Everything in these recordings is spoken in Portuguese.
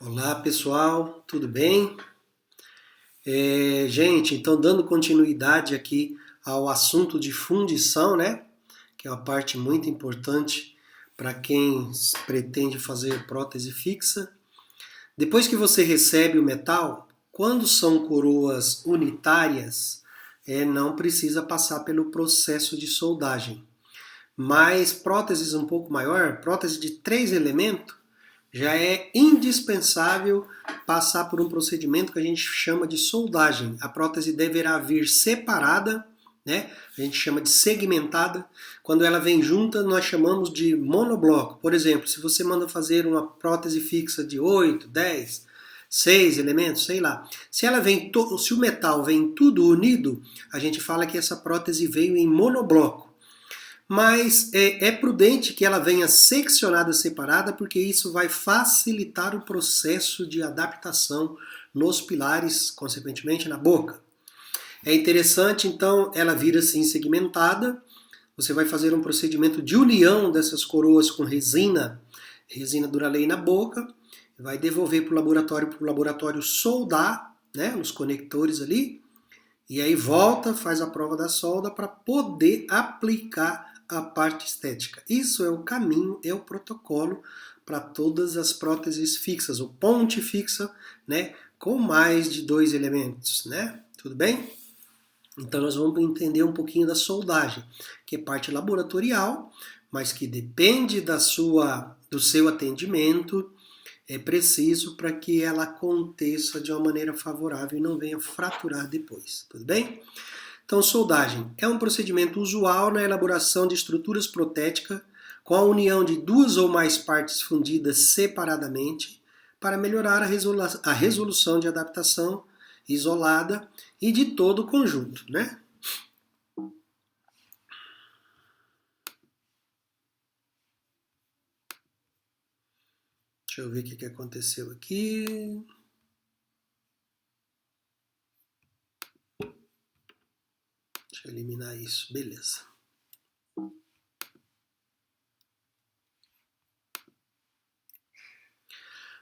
Olá pessoal, tudo bem? Gente, então dando continuidade aqui ao assunto de fundição, né? Que é uma parte muito importante para quem pretende fazer prótese fixa. Depois que você recebe o metal, quando são coroas unitárias, não precisa passar pelo processo de soldagem. Mas próteses um pouco maior, prótese de 3 elementos, já é indispensável passar por um procedimento que a gente chama de soldagem. A prótese deverá vir separada, né? A gente chama de segmentada. Quando ela vem junta, nós chamamos de monobloco. Por exemplo, se você manda fazer uma prótese fixa de 8, 10, 6 elementos, sei lá. Se o metal vem tudo unido, a gente fala que essa prótese veio em monobloco. Mas é prudente que ela venha seccionada, separada, porque isso vai facilitar o processo de adaptação nos pilares, consequentemente na boca. É interessante, então, ela vir assim segmentada. Você vai fazer um procedimento de união dessas coroas com resina Duralei na boca, vai devolver para o laboratório soldar, né, nos conectores ali, e aí volta, faz a prova da solda para poder aplicar a parte estética. Isso é o caminho, é o protocolo para todas as próteses fixas, ou ponte fixa, né, com mais de 2 elementos, né? Tudo bem? Então nós vamos entender um pouquinho da soldagem, que é parte laboratorial, mas que depende do seu atendimento, é preciso para que ela aconteça de uma maneira favorável e não venha fraturar depois, tudo bem? Então, soldagem é um procedimento usual na elaboração de estruturas protéticas com a união de duas ou mais partes fundidas separadamente para melhorar a resolução de adaptação isolada e de todo o conjunto, né? Deixa eu ver o que aconteceu aqui. Deixa eu eliminar isso, beleza.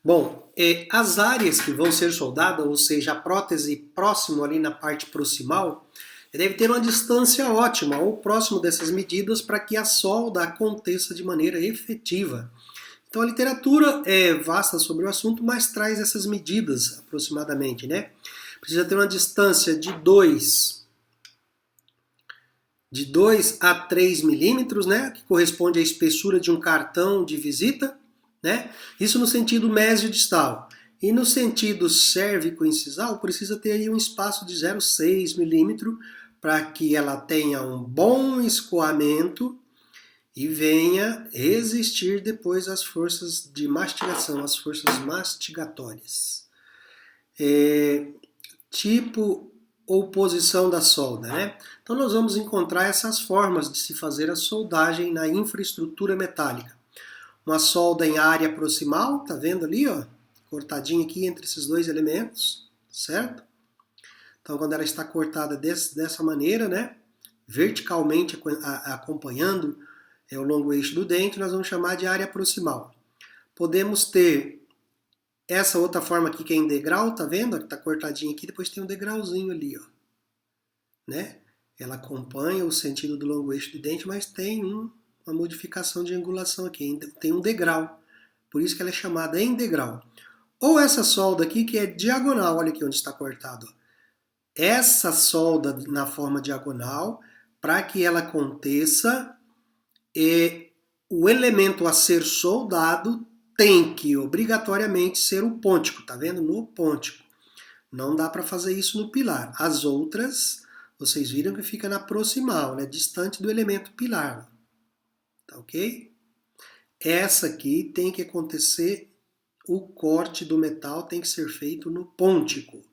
Bom, as áreas que vão ser soldadas, ou seja, a prótese próximo ali na parte proximal, deve ter uma distância ótima ou próximo dessas medidas para que a solda aconteça de maneira efetiva. Então a literatura é vasta sobre o assunto, mas traz essas medidas aproximadamente, né? Precisa ter uma distância de 2 a 3 milímetros, né? Que corresponde à espessura de um cartão de visita, né? Isso no sentido mesio-distal. E no sentido cérvico-incisal, precisa ter aí um espaço de 0,6 milímetro para que ela tenha um bom escoamento e venha resistir depois às forças de mastigação, às forças mastigatórias. Tipo ou posição da solda, né? Então nós vamos encontrar essas formas de se fazer a soldagem na infraestrutura metálica. Uma solda em área proximal, tá vendo ali, ó? Cortadinha aqui entre esses 2 elementos, certo? Então quando ela está cortada dessa maneira, né? Verticalmente acompanhando o longo eixo do dente, nós vamos chamar de área proximal. Podemos ter essa outra forma aqui que é em degrau, tá vendo? Que tá cortadinha aqui, depois tem um degrauzinho ali, ó. Né? Ela acompanha o sentido do longo eixo do dente, mas tem uma modificação de angulação aqui, tem um degrau. Por isso que ela é chamada em degrau. Ou essa solda aqui que é diagonal, olha aqui onde está cortado. Essa solda na forma diagonal, para que ela aconteça, o elemento a ser soldado tem que obrigatoriamente ser o pontico, tá vendo? No pontico. Não dá para fazer isso no pilar. As outras, vocês viram que fica na proximal, né? Distante do elemento pilar. Tá ok? Essa aqui tem que acontecer, o corte do metal tem que ser feito no pontico.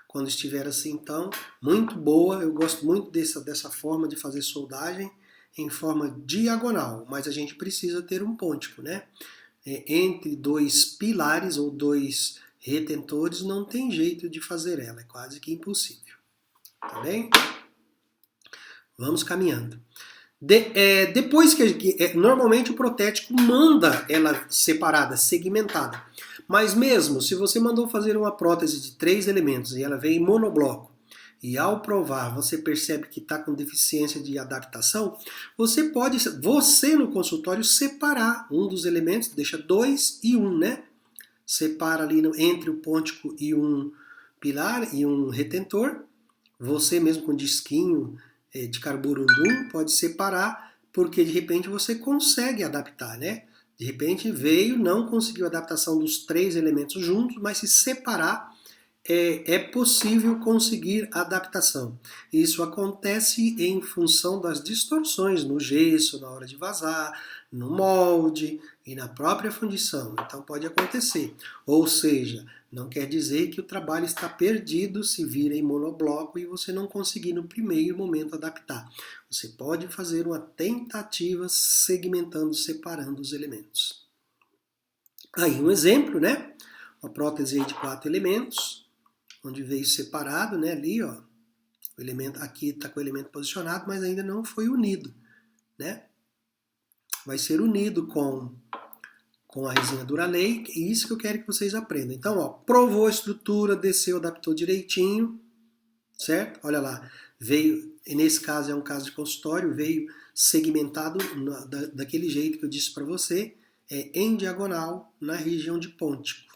Quando estiver assim, então, muito boa. Eu gosto muito dessa forma de fazer soldagem em forma diagonal, mas a gente precisa ter um pontico, né? Entre 2 pilares ou 2 retentores não tem jeito de fazer ela, é quase que impossível. Tá bem? Vamos caminhando. Depois normalmente o protético manda ela separada, segmentada. Mas mesmo se você mandou fazer uma prótese de 3 elementos e ela veio em monobloco, e ao provar você percebe que está com deficiência de adaptação, você pode, você no consultório, separar um dos elementos, deixa 2 e 1, né? Separa ali entre o pôntico e um pilar e um retentor. Você mesmo com disquinho de carborundum pode separar, porque de repente você consegue adaptar, né? De repente veio, não conseguiu a adaptação dos 3 elementos juntos, mas se separar é possível conseguir adaptação. Isso acontece em função das distorções no gesso, na hora de vazar, no molde e na própria fundição. Então pode acontecer. Ou seja, não quer dizer que o trabalho está perdido se vira em monobloco e você não conseguir no primeiro momento adaptar. Você pode fazer uma tentativa segmentando, separando os elementos. Aí um exemplo, né? Uma prótese aí de 4 elementos, onde veio separado, né? Ali, ó, o elemento aqui está com o elemento posicionado, mas ainda não foi unido, né? Vai ser unido com a resina Duralay, e isso que eu quero que vocês aprendam. Então, ó, provou a estrutura, desceu, adaptou direitinho, certo? Olha lá, veio, nesse caso é um caso de consultório, veio segmentado daquele jeito que eu disse para você, em diagonal na região de pôntico.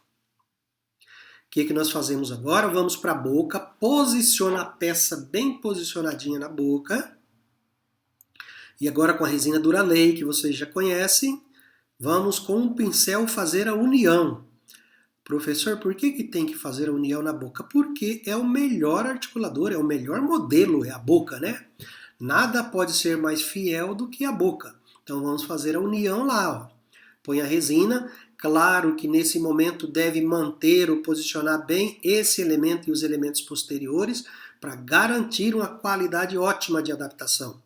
O que nós fazemos agora? Vamos para a boca, posiciona a peça bem posicionadinha na boca. E agora com a resina Duralay, que vocês já conhecem, vamos com um pincel fazer a união. Professor, por que tem que fazer a união na boca? Porque é o melhor articulador, é o melhor modelo, é a boca, né? Nada pode ser mais fiel do que a boca. Então vamos fazer a união lá, ó. Põe a resina. Claro que nesse momento deve manter ou posicionar bem esse elemento e os elementos posteriores para garantir uma qualidade ótima de adaptação.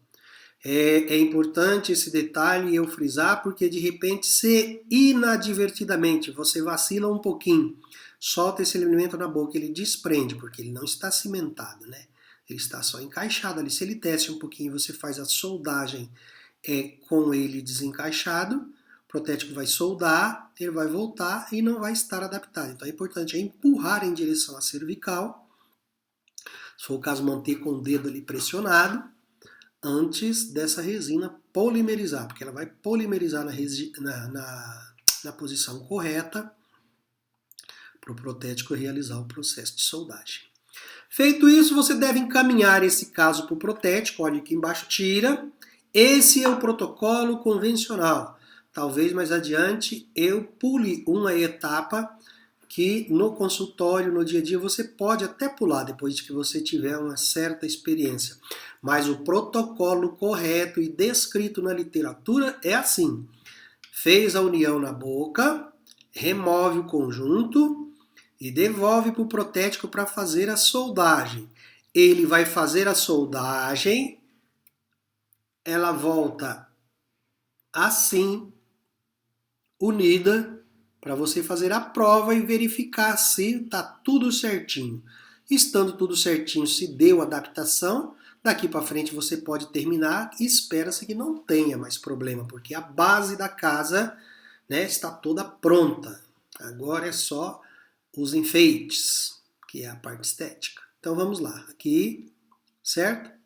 É importante esse detalhe eu frisar, porque de repente, se inadvertidamente você vacila um pouquinho, solta esse elemento na boca, ele desprende, porque ele não está cimentado, né? Ele está só encaixado ali. Se ele desce um pouquinho, você faz a soldagem com ele desencaixado, o protético vai soldar, ele vai voltar e não vai estar adaptado. Então é importante empurrar em direção à cervical, se for o caso manter com o dedo ali pressionado, antes dessa resina polimerizar, porque ela vai polimerizar na posição correta para o protético realizar o processo de soldagem. Feito isso, você deve encaminhar esse caso para o protético, olha aqui embaixo, tira. Esse é o protocolo convencional. Talvez mais adiante eu pule uma etapa que no consultório, no dia a dia, você pode até pular depois de que você tiver uma certa experiência. Mas o protocolo correto e descrito na literatura é assim. Fez a união na boca, remove o conjunto e devolve para o protético para fazer a soldagem. Ele vai fazer a soldagem, ela volta assim, unida, para você fazer a prova e verificar se está tudo certinho. Estando tudo certinho, se deu adaptação, daqui para frente você pode terminar e espera-se que não tenha mais problema, porque a base da casa, né, está toda pronta. Agora é só os enfeites, que é a parte estética. Então vamos lá, aqui, certo?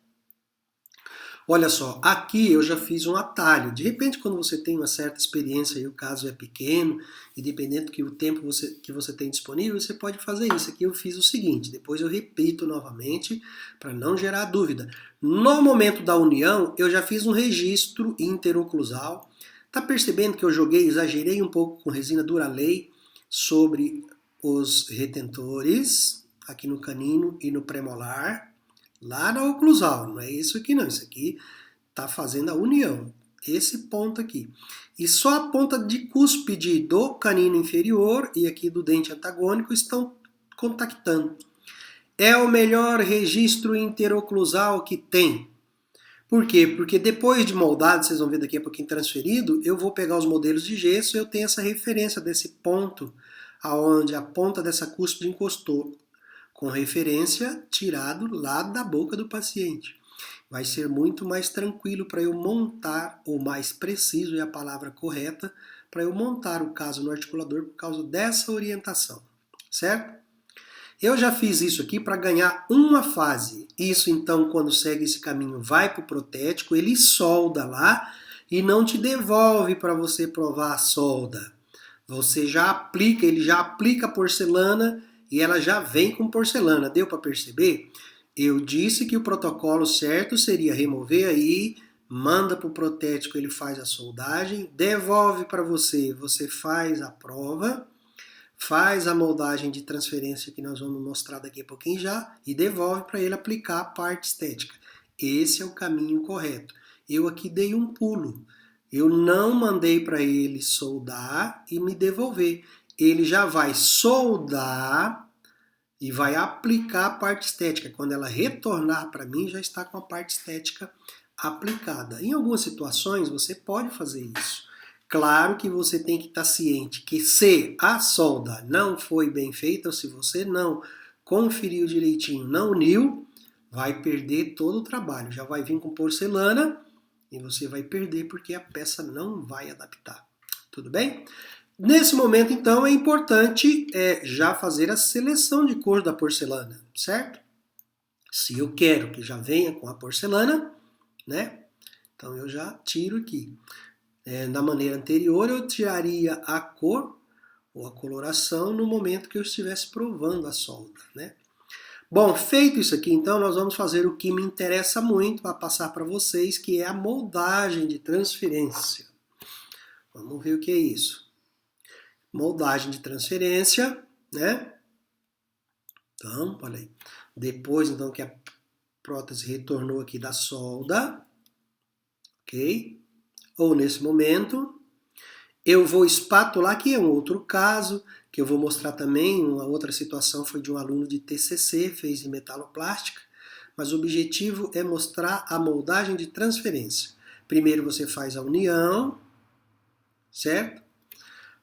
Olha só, aqui eu já fiz um atalho. De repente, quando você tem uma certa experiência e o caso é pequeno, e dependendo do tempo que você tem disponível, você pode fazer isso. Aqui eu fiz o seguinte, depois eu repito novamente, para não gerar dúvida. No momento da união, eu já fiz um registro interoclusal. Tá percebendo que eu exagerei um pouco com resina Duralay sobre os retentores, aqui no canino e no premolar. Lá na oclusal, não é isso aqui não, isso aqui está fazendo a união, esse ponto aqui. E só a ponta de cúspide do canino inferior e aqui do dente antagônico estão contactando. É o melhor registro interoclusal que tem. Por quê? Porque depois de moldado, vocês vão ver daqui a pouquinho transferido, eu vou pegar os modelos de gesso e eu tenho essa referência desse ponto aonde a ponta dessa cúspide encostou, com referência tirado lá da boca do paciente. Vai ser muito mais tranquilo para eu montar, ou mais preciso é a palavra correta, para eu montar o caso no articulador por causa dessa orientação, certo? Eu já fiz isso aqui para ganhar uma fase. Isso, então, quando segue esse caminho, vai para o protético, ele solda lá e não te devolve para você provar a solda. Você já aplica, ele já aplica a porcelana e ela já vem com porcelana. Deu para perceber? Eu disse que o protocolo certo seria remover aí, manda para o protético, ele faz a soldagem, devolve para você, você faz a prova, faz a moldagem de transferência que nós vamos mostrar daqui a pouquinho já e devolve para ele aplicar a parte estética. Esse é o caminho correto. Eu aqui dei um pulo. Eu não mandei para ele soldar e me devolver. Ele já vai soldar e vai aplicar a parte estética. Quando ela retornar para mim, já está com a parte estética aplicada. Em algumas situações, você pode fazer isso. Claro que você tem que estar ciente que se a solda não foi bem feita, ou se você não conferiu direitinho, não uniu, vai perder todo o trabalho. Já vai vir com porcelana e você vai perder porque a peça não vai adaptar. Tudo bem? Nesse momento, então, é importante já fazer a seleção de cor da porcelana, certo? Se eu quero que já venha com a porcelana, né? Então eu já tiro aqui. Na maneira anterior, eu tiraria a cor ou a coloração no momento que eu estivesse provando a solda, né? Bom, feito isso aqui, então, nós vamos fazer o que me interessa muito para passar para vocês, que é a moldagem de transferência. Vamos ver o que é isso. Moldagem de transferência, né? Então, olha aí. Depois, então, que a prótese retornou aqui da solda, ok? Ou nesse momento, eu vou espatular, que é um outro caso, que eu vou mostrar também, uma outra situação foi de um aluno de TCC, fez em metaloplástica, mas o objetivo é mostrar a moldagem de transferência. Primeiro você faz a união, certo?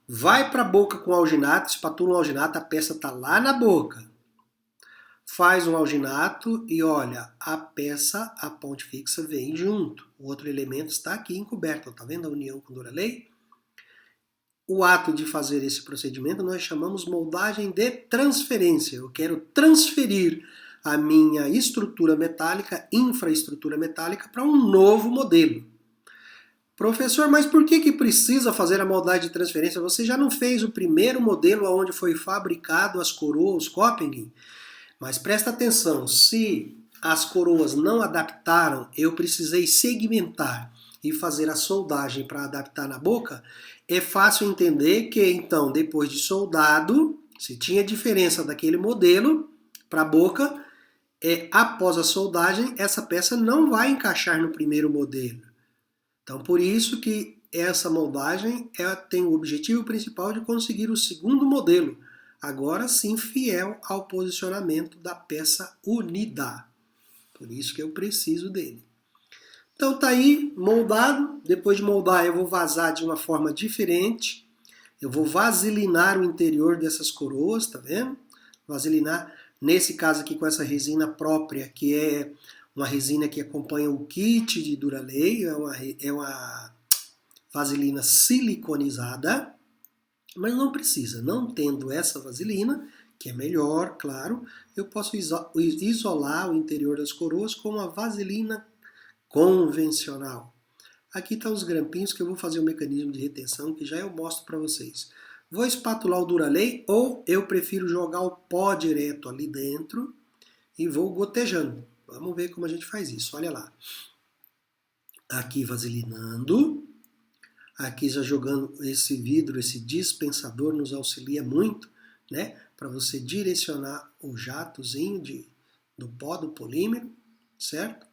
Vai para a boca com alginato, espatula um alginato, a peça está lá na boca. Faz um alginato e olha, a peça, a ponte fixa vem junto. O outro elemento está aqui encoberto. Está vendo a união com Duralay? O ato de fazer esse procedimento nós chamamos moldagem de transferência. Eu quero transferir a minha estrutura metálica, infraestrutura metálica, para um novo modelo. Professor, mas por que precisa fazer a moldagem de transferência? Você já não fez o primeiro modelo onde foi fabricado as coroas, os Copping? Mas presta atenção, se as coroas não adaptaram, eu precisei segmentar e fazer a soldagem para adaptar na boca, é fácil entender que, então, depois de soldado, se tinha diferença daquele modelo para a boca, após a soldagem, essa peça não vai encaixar no primeiro modelo. Então, por isso que essa moldagem tem o objetivo principal de conseguir o segundo modelo, agora sim fiel ao posicionamento da peça unida. Por isso que eu preciso dele. Então tá aí, moldado. Depois de moldar, eu vou vazar de uma forma diferente. Eu vou vaselinar o interior dessas coroas, tá vendo? Vaselinar, nesse caso aqui com essa resina própria, que é uma resina que acompanha o kit de Duralay, é uma vaselina siliconizada, mas não precisa. Não tendo essa vaselina, que é melhor, claro, eu posso isolar o interior das coroas com uma vaselina convencional. Aqui estão os grampinhos que eu vou fazer o mecanismo de retenção, que já eu mostro para vocês. Vou espatular o Duralay ou eu prefiro jogar o pó direto ali dentro e vou gotejando. Vamos ver como a gente faz isso. Olha lá. Aqui vaselinando. Aqui já jogando esse vidro, esse dispensador nos auxilia muito, né? Para você direcionar o jatozinho do pó, do polímero, certo?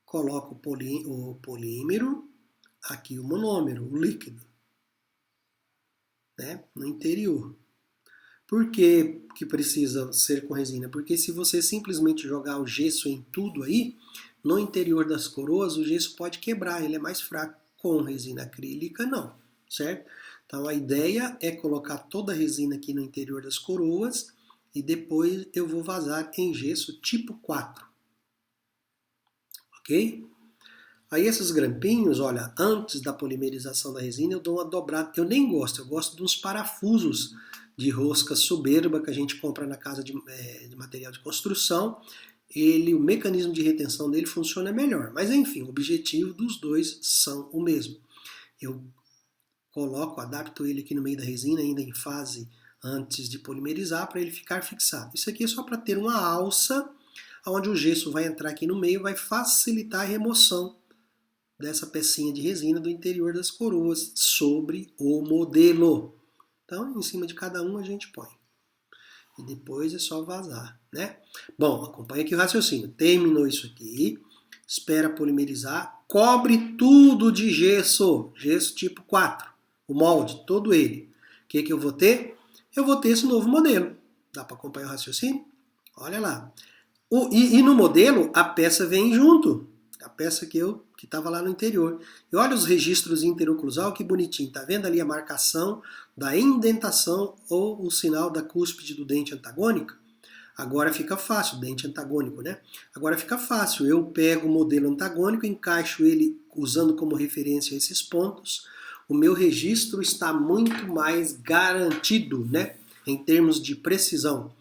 Coloca o polímero, aqui o monômero, o líquido, né? No interior. Por que precisa ser com resina? Porque se você simplesmente jogar o gesso em tudo aí, no interior das coroas o gesso pode quebrar, ele é mais fraco. Com resina acrílica não, certo? Então a ideia é colocar toda a resina aqui no interior das coroas e depois eu vou vazar em gesso tipo 4. Ok? Aí esses grampinhos, olha, antes da polimerização da resina eu dou uma dobrada. Eu nem gosto, eu gosto de uns parafusos de rosca soberba que a gente compra na casa de material de construção. O mecanismo de retenção dele funciona melhor. Mas enfim, o objetivo dos dois são o mesmo. Eu adapto ele aqui no meio da resina, ainda em fase antes de polimerizar, para ele ficar fixado. Isso aqui é só para ter uma alça, onde o gesso vai entrar aqui no meio, vai facilitar a remoção dessa pecinha de resina do interior das coroas sobre o modelo. Então, em cima de cada um a gente põe. E depois é só vazar, né? Bom, acompanha aqui o raciocínio. Terminou isso aqui, espera polimerizar, cobre tudo de gesso, gesso tipo 4, o molde, todo ele. O que eu vou ter? Eu vou ter esse novo modelo. Dá para acompanhar o raciocínio? Olha lá. E no modelo, a peça vem junto. A peça que estava lá no interior. E olha os registros interoclusal, que bonitinho. Tá vendo ali a marcação da indentação ou o sinal da cúspide do dente antagônico? Agora fica fácil, dente antagônico, né? Agora fica fácil. Eu pego o modelo antagônico, encaixo ele usando como referência esses pontos. O meu registro está muito mais garantido, né? Em termos de precisão.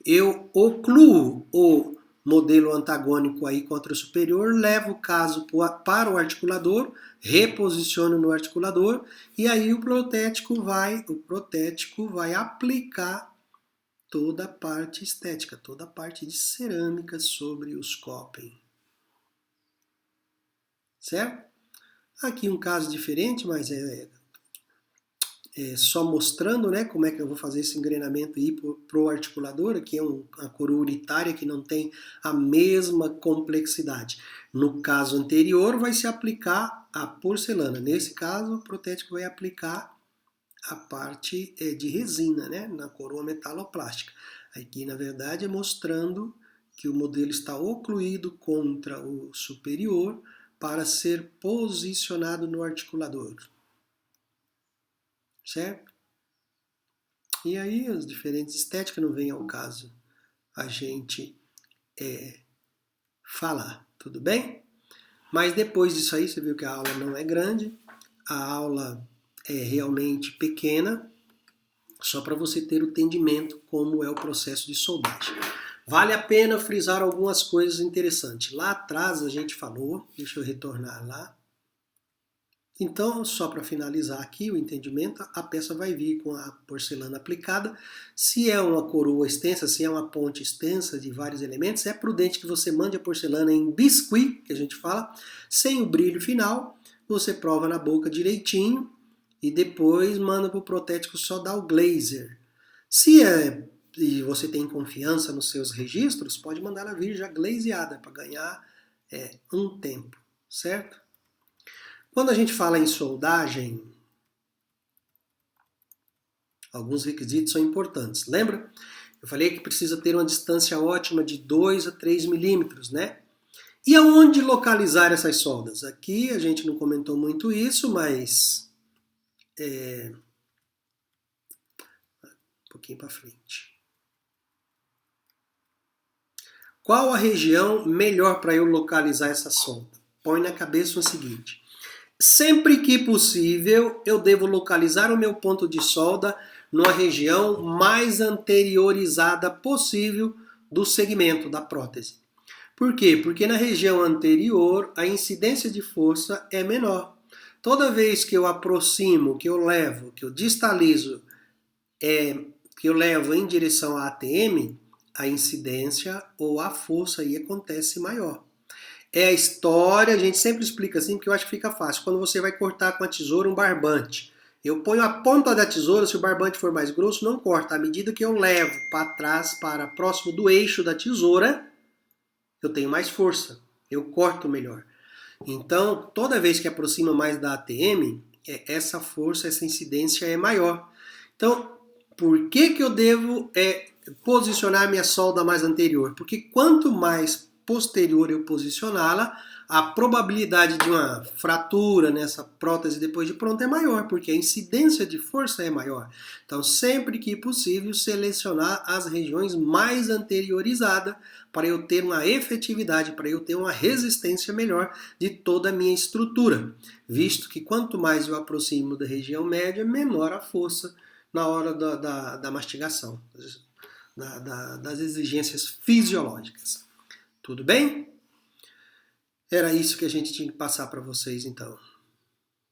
Eu ocluo o modelo antagônico aí contra o superior, levo o caso para o articulador, reposiciono no articulador e aí o protético vai aplicar toda a parte estética, toda a parte de cerâmica sobre os coping. Certo? Aqui um caso diferente, mas é só mostrando, né, como é que eu vou fazer esse engrenamento aí pro articulador. Aqui é uma coroa unitária que não tem a mesma complexidade. No caso anterior vai se aplicar a porcelana. Nesse caso o protético vai aplicar a parte de resina, né, na coroa metaloplástica. Aqui na verdade é mostrando que o modelo está ocluído contra o superior para ser posicionado no articulador. Certo? E aí as diferentes estéticas não vem ao caso a gente falar, tudo bem? Mas depois disso aí, você viu que a aula não é grande, a aula é realmente pequena, só para você ter o entendimento como é o processo de soldagem. Vale a pena frisar algumas coisas interessantes. Lá atrás a gente falou, deixa eu retornar lá. Então, só para finalizar aqui o entendimento, a peça vai vir com a porcelana aplicada. Se é uma coroa extensa, se é uma ponte extensa de vários elementos, é prudente que você mande a porcelana em biscuit, que a gente fala, sem o brilho final. Você prova na boca direitinho e depois manda para o protético só dar o glazer. E você tem confiança nos seus registros, pode mandar ela vir já glazeada para ganhar um tempo, certo? Quando a gente fala em soldagem, alguns requisitos são importantes. Lembra? Eu falei que precisa ter uma distância ótima de 2 a 3 milímetros, né? E aonde localizar essas soldas? Aqui a gente não comentou muito isso, mas um pouquinho para frente. Qual a região melhor para eu localizar essa solda? Põe na cabeça o seguinte. Sempre que possível, eu devo localizar o meu ponto de solda numa região mais anteriorizada possível do segmento da prótese. Por quê? Porque na região anterior a incidência de força é menor. Toda vez que eu aproximo, que eu levo, que eu distalizo, que eu levo em direção à ATM, a incidência ou a força aí acontece maior. É a história, a gente sempre explica assim, porque eu acho que fica fácil. Quando você vai cortar com a tesoura um barbante, eu ponho a ponta da tesoura, se o barbante for mais grosso, não corta. À medida que eu levo para trás, para próximo do eixo da tesoura, eu tenho mais força, eu corto melhor. Então, toda vez que aproxima mais da ATM, essa força, essa incidência é maior. Então, por que eu devo posicionar minha solda mais anterior? Porque quanto mais posterior eu posicioná-la, a probabilidade de uma fratura nessa prótese depois de pronta é maior, porque a incidência de força é maior. Então, sempre que possível, selecionar as regiões mais anteriorizadas para eu ter uma efetividade, para eu ter uma resistência melhor de toda a minha estrutura, visto que quanto mais eu aproximo da região média, menor a força na hora da mastigação, das exigências fisiológicas. Tudo bem? Era isso que a gente tinha que passar para vocês, então.